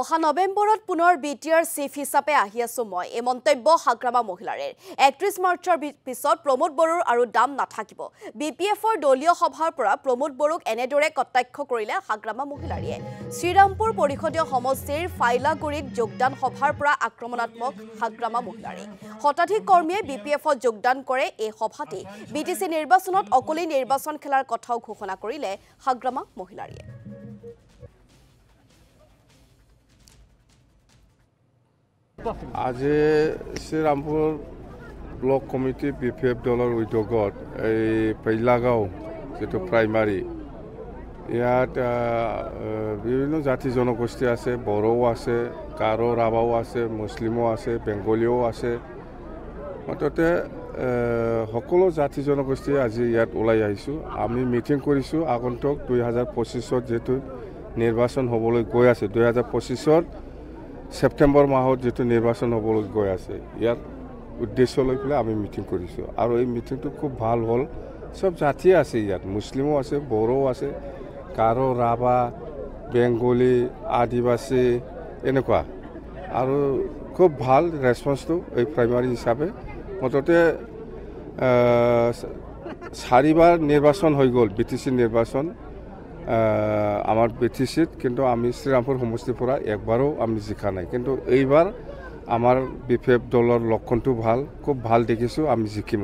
অহা নৱেম্বৰত পুনৰ বিটিআৰ চিফ হিচাপে আহি আছো মই এই মন্তব্য হাগ্ৰামা মহিলাৰে ৩১ মাৰ্চৰ পিছত প্ৰমোদ বড়োৰ আৰু দাম নাথাকিব বিপিএফৰ দলীয় সভাৰ পৰা প্ৰমোদ বড়োক এনেদৰে কটাক্ষ কৰিলে হাগ্ৰামা মহিলাৰীয়ে শ্ৰীৰামপুৰ পৰিষদীয় সমষ্টিৰ ফাইলাগুৰিত যোগদান সভাৰ পৰা আক্ৰমণাত্মক হাগ্ৰামা মহিলাৰী শতাধিক কৰ্মীয়ে বিপিএফত যোগদান কৰে এই সভাতে বিটিচি নিৰ্বাচনত অকলে নিৰ্বাচন খেলাৰ কথাও ঘোষণা কৰিলে হাগ্ৰামা মহিলাৰীয়ে আজি শ্ৰীৰামপুৰ ব্লক কমিটি বিপিএফ দলৰ উদ্যোগত এই পৈলাগাঁও যেটো প্ৰাইমাৰী ইয়াত বিভিন্ন জাতি জনগোষ্ঠী আছে বড়ো আছে গাৰো ৰাভাও আছে মুছলিমো আছে বেংগলীও আছে মুঠতে সকলো জাতি জনগোষ্ঠী আজি ইয়াত ওলাই আহিছোঁ আমি মিটিং কৰিছোঁ আগন্তুক 2025ত যেটো নিৰ্বাচন হ'বলৈ গৈ আছে 2025ত সেপ্টেম্বৰ মাহত যেটো নিৰ্বাচন হ'বলৈ গৈ আছে ইয়াৰ উদ্দেশ্য লৈ পেলাই আমি মিটিং কৰিছোঁ আৰু এই মিটিংটো খুব ভাল হ'ল সব জাতি আছে ইয়াত মুছলিমো আছে বড়ো আছে গাৰো ৰাভা বেংগলী আদিবাসী এনেকুৱা আৰু খুব ভাল ৰেছপন্সটো এই প্ৰাইমাৰী হিচাপে মুঠতে 4বাৰ নিৰ্বাচন হৈ গ'ল বিটিচি নিৰ্বাচন আমাৰ বিটিসিত কিন্তু আমি শ্ৰীৰামপুৰ সমষ্টিৰ পৰা একবাৰও আমি জিকা নাই কিন্তু এইবাৰ আমাৰ বিপিএফ দলেৰ লক্ষণটো ভাল খুব ভাল দেখিছোঁ আমি জিকিম।